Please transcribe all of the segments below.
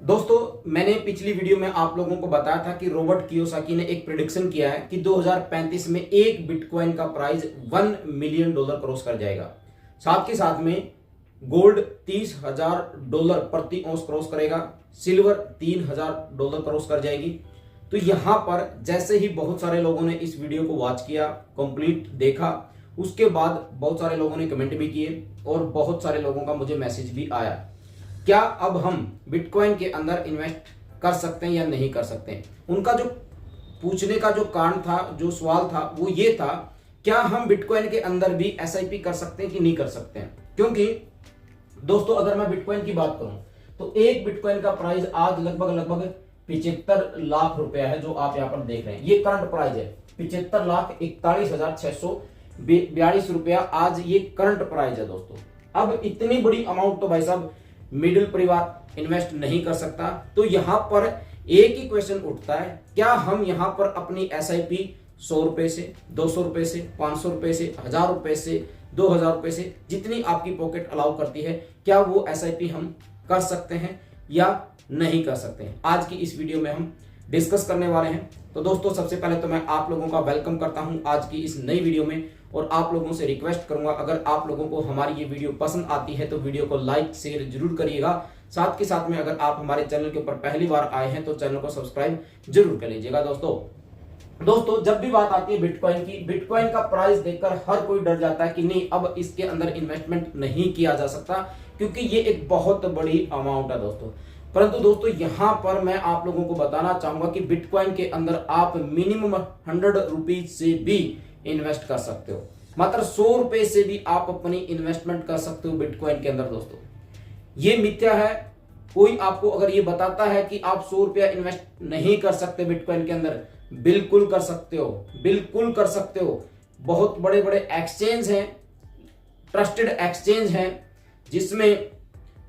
दोस्तों, मैंने पिछली वीडियो में आप लोगों को बताया था कि रॉबर्ट कियोसाकी ने एक प्रेडिक्शन किया है कि 2035 में एक बिटकॉइन का प्राइस $1 मिलियन क्रॉस कर जाएगा। साथ के साथ में गोल्ड $30,000 प्रति औंस क्रॉस करेगा, सिल्वर $3,000 क्रॉस कर जाएगी। तो यहां पर जैसे ही बहुत सारे लोगों ने इस वीडियो को वॉच किया, कंप्लीट देखा, उसके बाद बहुत सारे लोगों ने कमेंट भी किए और बहुत सारे लोगों का मुझे मैसेज भी आया, क्या अब हम बिटकॉइन के अंदर इन्वेस्ट कर सकते हैं या नहीं कर सकते हैं। उनका जो पूछने का जो कारण था, जो सवाल था, वो ये था, क्या हम बिटकॉइन के अंदर भी एसआईपी कर सकते हैं कि नहीं कर सकते हैं। क्योंकि दोस्तों, अगर मैं बिटकॉइन की बात करूं तो एक बिटकॉइन का प्राइस आज लगभग 75 लाख रुपया है, जो आप यहां पर देख रहे हैं। ये करंट प्राइस है, 75,41,642 रुपया आज ये करंट प्राइस है दोस्तों। अब इतनी बड़ी अमाउंट तो भाई साहब मिडिल परिवार इन्वेस्ट नहीं कर सकता। तो यहां पर एक ही क्वेश्चन उठता है, क्या हम यहां पर अपनी एसआईपी 100 रुपए से, 200 रुपए से, 500 रुपए से, 1000 रुपए से, 2000 रुपए से, जितनी आपकी पॉकेट अलाउ करती है, क्या वो एसआईपी हम कर सकते हैं या नहीं कर सकते हैं। आज की इस वीडियो में हम डिस्कस करने वाले हैं। तो दोस्तों, सबसे पहले तो मैं आप लोगों का वेलकम करता हूं आज की इस नई वीडियो में, और आप लोगों से रिक्वेस्ट करूंगा, अगर आप लोगों को हमारी ये वीडियो पसंद आती है तो वीडियो को लाइक शेयर जरूर करिएगा। साथ के साथ में अगर आप हमारे चैनल के ऊपर पहली बार आए हैं तो चैनल को सब्सक्राइब जरूर कर लीजिएगा। दोस्तों, जब भी बात आती है बिटकॉइन की, बिटकॉइन का प्राइस देखकर हर कोई डर जाता है कि नहीं, अब इसके अंदर इन्वेस्टमेंट नहीं किया जा सकता, क्योंकि ये एक बहुत बड़ी अमाउंट है दोस्तों। परंतु दोस्तों, यहां पर मैं आप लोगों को बताना चाहूंगा कि बिटकॉइन के अंदर आप मिनिमम 100 रुपीज से भी इन्वेस्ट कर सकते हो। मात्र 100 रुपए से भी आप अपनी इन्वेस्टमेंट कर सकते हो बिटकॉइन के अंदर। दोस्तों, ये मिथ्या है। कोई आपको अगर ये बताता है कि आप 100 रुपया इन्वेस्ट नहीं कर सकते बिटकॉइन के अंदर, बिल्कुल कर सकते हो, बिल्कुल कर सकते हो। बहुत बड़े बड़े एक्सचेंज हैं, ट्रस्टेड एक्सचेंज हैं, जिसमें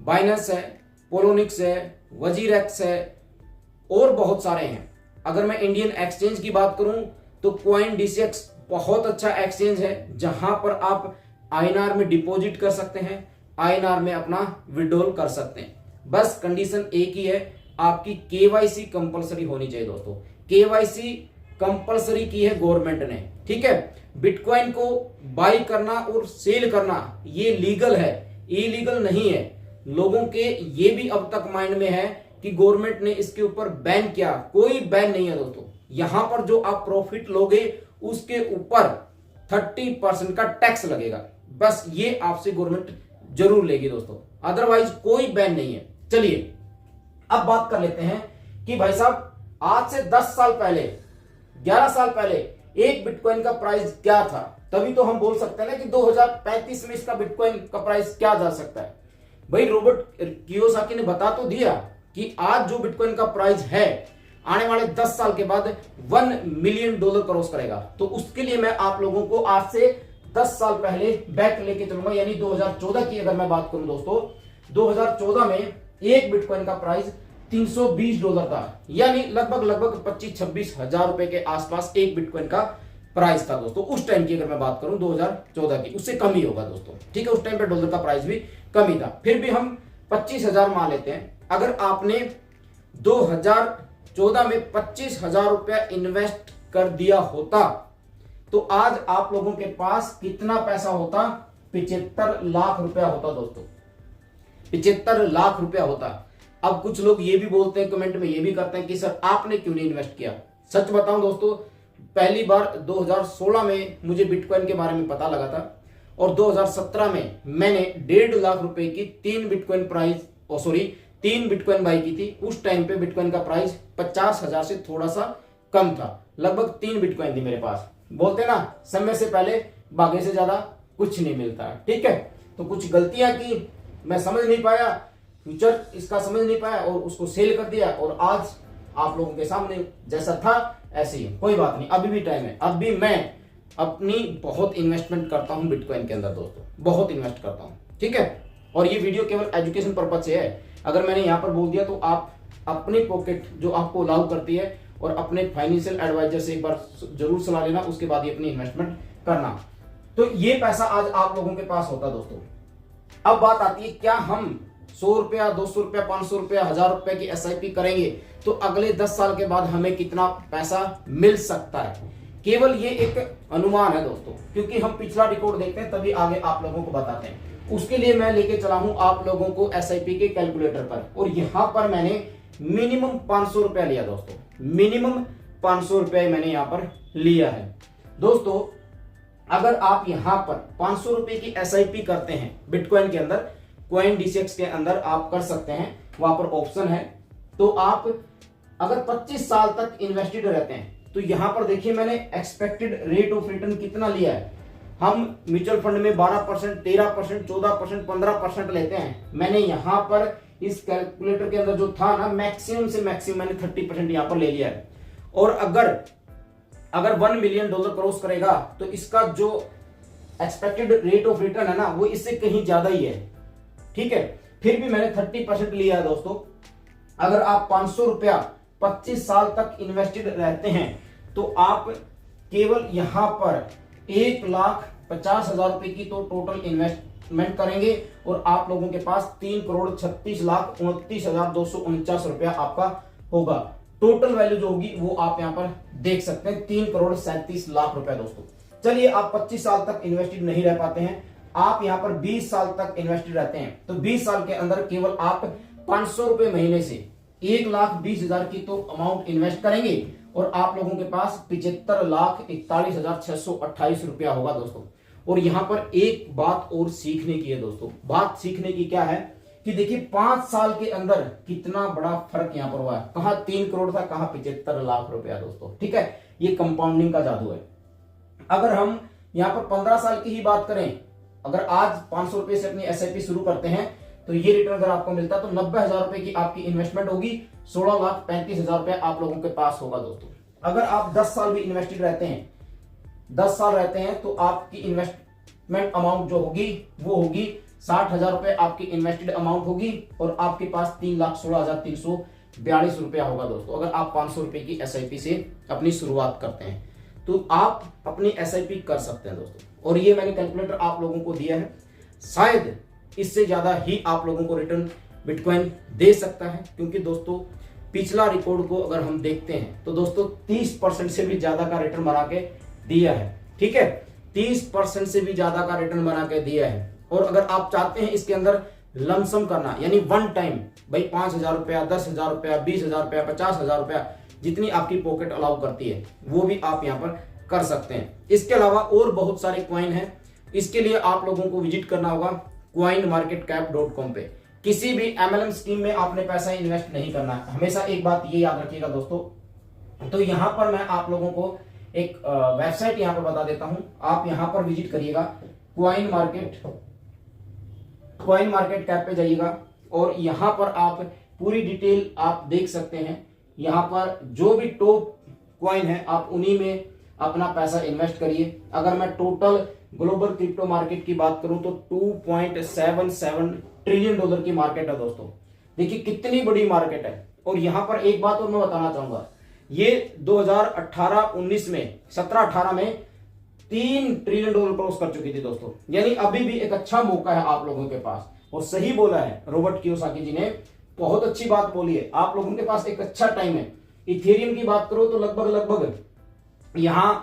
बाइनेंस है, पोलोनिक्स है, वजीरेक्स है और बहुत सारे हैं। अगर मैं इंडियन एक्सचेंज की बात करूं तो कॉइनडीसीएक्स बहुत अच्छा एक्सचेंज है, जहां पर आप आईएनआर में डिपॉजिट कर सकते हैं, आईएनआर में अपना विड्रॉल कर सकते हैं। बस कंडीशन एक ही है, आपकी केवाईसी कंपलसरी होनी चाहिए दोस्तों। केवाईसी कंपलसरी की है गवर्नमेंट ने, ठीक है। बिटकॉइन को बाई करना और सेल करना ये लीगल है, इलीगल नहीं है। लोगों के ये भी अब तक माइंड में है कि गवर्नमेंट ने इसके ऊपर बैन किया, कोई बैन नहीं है दोस्तों। यहां पर जो आप प्रॉफिट लोगे उसके ऊपर 30% का टैक्स लगेगा, बस ये आपसे गवर्नमेंट जरूर लेगी दोस्तों, अदरवाइज कोई बैन नहीं है। चलिए अब बात कर लेते हैं कि भाई साहब, आज से 10 साल पहले, 11 साल पहले एक बिटकॉइन का प्राइस क्या था, तभी तो हम बोल सकते हैं ना कि 2035 में इसका बिटकॉइन का प्राइस क्या जा सकता है। भाई, रॉबर्ट कियोसाकी ने बता तो दिया कि आज जो बिटकॉइन का प्राइस है, आने वाले 10 साल के बाद $1 मिलियन क्रॉस करेगा। तो उसके लिए मैं आप लोगों को आज से 10 साल पहले बैक लेके चलूंगा, यानी 2014 की अगर मैं बात करूं दोस्तों, 2014 में एक बिटकॉइन का प्राइस $320 था, यानी लगभग 25-26 हजार रुपए के आसपास एक बिटकॉइन का प्राइस था दोस्तों। उस टाइम की अगर मैं बात करूं 2014 की, उससे कम ही होगा दोस्तों, ठीक है। उस टाइम पे डॉलर का प्राइस भी कम ही था, फिर भी हम 25,000 मान लेते हैं। अगर आपने 2014 में 25,000 रुपया इन्वेस्ट कर दिया होता तो आज आप लोगों के पास कितना पैसा होता? 75 लाख रुपया होता दोस्तों, 75 लाख रुपया होता। अब कुछ लोग ये भी बोलते हैं, कमेंट में ये भी करते हैं कि सर आपने क्यों नहीं इन्वेस्ट किया। सच बताऊं दोस्तों, पहली बार 2016 में मुझे बिटकॉइन के बारे में पता लगा था, और 2017 में मैंने 1.5 लाख रुपए की 3 बिटकॉइन बाई की थी। उस टाइम पे बिटकॉइन का प्राइस 50,000 से थोड़ा सा कम था, लगभग 3 बिटकॉइन थी मेरे पास। बोलते ना, समय से पहले भाग्य से ज्यादा कुछ नहीं मिलता, ठीक है। तो कुछ गलतियां की, मैं समझ नहीं पाया, फ्यूचर इसका समझ नहीं पाया और उसको सेल कर दिया, और आज आप लोगों के सामने जैसा था ऐसे ही। कोई बात नहीं, अभी भी टाइम है। अब भी मैं अपनी बहुत इन्वेस्टमेंट करता हूं बिटकॉइन के अंदर दोस्तों, बहुत इन्वेस्ट करता हूं, ठीक है। और ये वीडियो केवल एजुकेशन पर्पज से है। अगर मैंने यहां पर बोल दिया तो आप अपनी पॉकेट जो आपको अलाउ करती है और अपने फाइनेंशियल एडवाइजर से एक बार जरूर सलाह लेना, उसके बाद ही अपनी इन्वेस्टमेंट करना। तो ये पैसा आज आप लोगों के पास होता दोस्तों। अब बात आती है, क्या हम 100 रुपया, 200 रुपया, 500 रुपया, 1000 रुपए की SIP करेंगे तो अगले 10 साल के बाद हमें कितना पैसा मिल सकता है। केवल ये एक अनुमान है दोस्तों, क्योंकि हम पिछला रिकॉर्ड देखते हैं तभी आगे आप लोगों को बताते हैं। उसके लिए मैं लेके चला हूं आप लोगों को SIP के कैलकुलेटर पर, और यहां पर मैंने मिनिमम 500 रुपया लिया दोस्तों, मिनिमम 500 रुपया मैंने यहां पर लिया है दोस्तों। अगर आप यहां पर 500 रुपए की SIP करते हैं बिटकॉइन के अंदर, कॉइन DCX के अंदर आप कर सकते हैं, वहां पर ऑप्शन है। तो आप अगर 25 साल तक इन्वेस्टेड रहते हैं तो यहां पर देखिए मैंने एक्सपेक्टेड रेट ऑफ रिटर्न कितना लिया है। हम म्यूचुअल फंड में 12%, 13%, 14%, 15% लेते हैं। मैंने यहां पर इस कैलकुलेटर के अंदर जो था ना, मैक्सिमम से मैक्सिमम मैंने 30% यहां पर ले लिया है। और अगर $1 मिलियन क्रॉस करेगा तो इसका जो एक्सपेक्टेड रेट ऑफ रिटर्न है ना, वो इससे कहीं ज्यादा ही है, ठीक है। फिर भी मैंने 30% लिया है दोस्तों। अगर आप 500 रुपया 25 साल तक इन्वेस्टेड रहते हैं तो आप केवल यहां पर 1,50,000 रुपए की तो टोटल इन्वेस्टमेंट करेंगे और आप लोगों के पास 3,36,29,249 रुपया आपका होगा। टोटल वैल्यू जो होगी वो आप यहां पर देख सकते हैं, 3,37,00,000 रुपया दोस्तों। चलिए, आप 25 साल तक इन्वेस्टेड नहीं रह पाते हैं, आप यहां पर 20 साल तक इन्वेस्टेड रहते हैं, तो 20 साल के अंदर केवल आप 500 रुपए महीने से 1,20,000 की तो अमाउंट इन्वेस्ट करेंगे और आप लोगों के पास 75,41,628 रुपया होगा दोस्तों। और यहां पर एक बात और सीखने की है दोस्तों। बात सीखने की क्या है कि देखिए 5 साल के अंदर कितना बड़ा फर्क यहां पर हुआ है। कहां 3 करोड़ था, कहां 75 लाख रुपया दोस्तों, ठीक है। ये कंपाउंडिंग का जादू है। अगर हम यहां पर 15 साल की ही बात करें, अगर आज 500 रुपए से अपनी SIP शुरू करते हैं तो ये रिटर्न अगर आपको मिलता है तो 90,000 रुपए की आपकी इन्वेस्टमेंट होगी, 16,35,000 रुपए आप लोगों के पास होगा दोस्तों। अगर आप 10 साल भी इन्वेस्टेड रहते हैं, 10 साल रहते हैं तो आपकी इन्वेस्टमेंट अमाउंट जो होगी वो होगी 60,000 रुपए आपकी इन्वेस्टेड अमाउंट होगी और आपके पास 3,16,342 रुपया होगा दोस्तों। अगर आप 500 रुपए की SIP से अपनी शुरुआत करते हैं तो आप अपनी SIP कर सकते हैं दोस्तों। और ये मैंने कैलकुलेटर आप लोगों को दिया है, शायद इससे ज्यादा ही आप लोगों को रिटर्न बिटकॉइन दे सकता है, क्योंकि दोस्तों पिछला रिकॉर्ड को अगर हम देखते हैं तो दोस्तों 30% से भी ज्यादा का रिटर्न बना के दिया है, ठीक है। 30% से भी ज्यादा का रिटर्न बना के दिया है। और अगर आप चाहते हैं इसके अंदर लमसम करना, यानी वन टाइम, भाई 5,000 रुपया, 10,000 रुपया, 20,000 रुपया, 50,000 रुपया, जितनी आपकी पॉकेट अलाउ करती है वो भी आप यहां पर कर सकते हैं। इसके अलावा और बहुत सारे कॉइन हैं, इसके लिए आप लोगों को विजिट करना होगा coinmarketcap.com पे। किसी भी MLM स्कीम में आपने पैसा इन्वेस्ट नहीं करना है, हमेशा एक बात ये याद रखिएगा दोस्तों। तो यहां पर मैं आप लोगों को एक वेबसाइट यहां पर बता देता हूं, आप यहां पर विजिट करिएगा, कॉइन मार्केट कैप पे जाइएगा और यहां पर आप पूरी डिटेल आप देख सकते हैं। यहां पर जो भी टॉप कॉइन है आप उन्हीं में अपना पैसा इन्वेस्ट करिए। अगर मैं टोटल ग्लोबल क्रिप्टो मार्केट की बात करूं तो $2.77 ट्रिलियन की मार्केट है दोस्तों। देखिए कितनी बड़ी मार्केट है। और यहां पर एक बात और मैं बताना चाहूंगा, ये 2018-19 में 17-18 में $3 ट्रिलियन क्रॉस कर चुकी थी दोस्तों। यानी अभी भी एक अच्छा मौका है आप लोगों के पास। और सही बोला है रॉबर्ट कियोसाकी जी ने, बहुत अच्छी बात बोली है, आप लोगों के पास एक अच्छा टाइम है। इथेरियम की बात करो तो लगभग यहां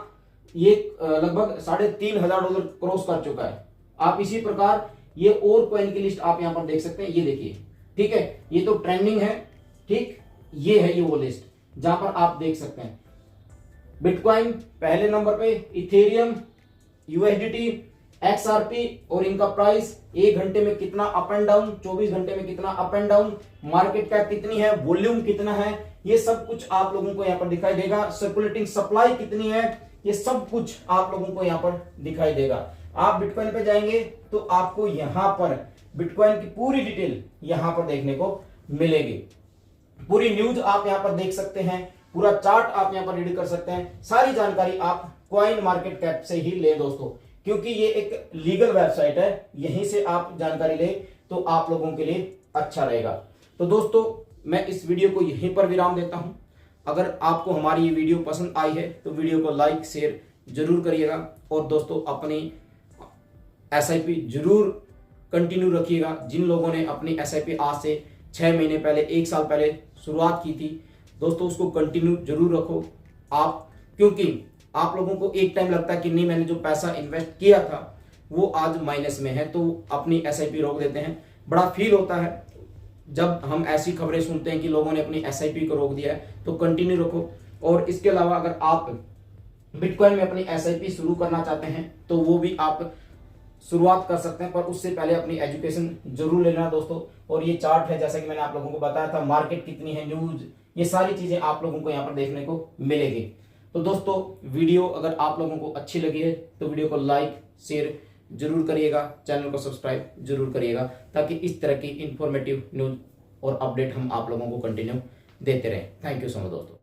ये लगभग $3,500 क्रॉस कर चुका है। आप इसी प्रकार ये और कॉइन की लिस्ट आप यहां पर देख सकते हैं, ये देखिए, ठीक है। ये तो ट्रेंडिंग है, ठीक, ये है ये वो लिस्ट जहां पर आप देख सकते हैं बिटकॉइन पहले नंबर पे, इथेरियम, USDT, XRP और इनका प्राइस 1 घंटे में कितना अप एंड डाउन, 24 घंटे में कितना up and down, market cap कितनी है, वॉल्यूम कितना है, ये सब कुछ आप लोगों को यहाँ पर दिखाई देगा। सर्कुलेटिंग सप्लाई कितनी है, ये सब कुछ आप लोगों को यहाँ पर दिखाई देगा। आप बिटकॉइन पे जाएंगे तो आपको यहाँ पर बिटकॉइन की पूरी डिटेल यहाँ पर देखने को मिलेगी। पूरी न्यूज आप यहाँ पर देख सकते हैं, पूरा चार्ट आप यहाँ पर रीड कर सकते हैं। सारी जानकारी आप कॉइन मार्केट कैप से ही ले दोस्तों, क्योंकि ये एक लीगल वेबसाइट है, यहीं से आप जानकारी ले तो आप लोगों के लिए अच्छा रहेगा। तो दोस्तों मैं इस वीडियो को यहीं पर विराम देता हूं। अगर आपको हमारी ये वीडियो पसंद आई है तो वीडियो को लाइक शेयर जरूर करिएगा और दोस्तों अपनी SIP जरूर कंटिन्यू रखिएगा। जिन लोगों ने अपनी SIP आज से 6 महीने पहले, 1 साल पहले शुरुआत की थी दोस्तों, उसको कंटिन्यू जरूर रखो आप, क्योंकि आप लोगों को एक टाइम लगता है कि नहीं मैंने जो पैसा इन्वेस्ट किया था वो आज माइनस में है, तो अपनी SIP रोक देते हैं। बड़ा फील होता है जब हम ऐसी खबरें सुनते हैं कि लोगों ने अपनी SIP को रोक दिया है, तो कंटिन्यू रखो। और इसके अलावा अगर आप बिटकॉइन में अपनी SIP शुरू करना चाहते हैं तो वो भी आप शुरुआत कर सकते हैं, पर उससे पहले अपनी एजुकेशन जरूर लेना दोस्तों। और ये चार्ट है, जैसा कि मैंने आप लोगों को बताया था, मार्केट कितनी है, न्यूज, ये सारी चीजें आप लोगों को यहाँ पर देखने को मिलेगी। तो दोस्तों वीडियो अगर आप लोगों को अच्छी लगी है तो वीडियो को लाइक शेयर जरूर करिएगा, चैनल को सब्सक्राइब जरूर करिएगा, ताकि इस तरह की इंफॉर्मेटिव न्यूज और अपडेट हम आप लोगों को कंटिन्यू देते रहें। थैंक यू सो मच दोस्तों।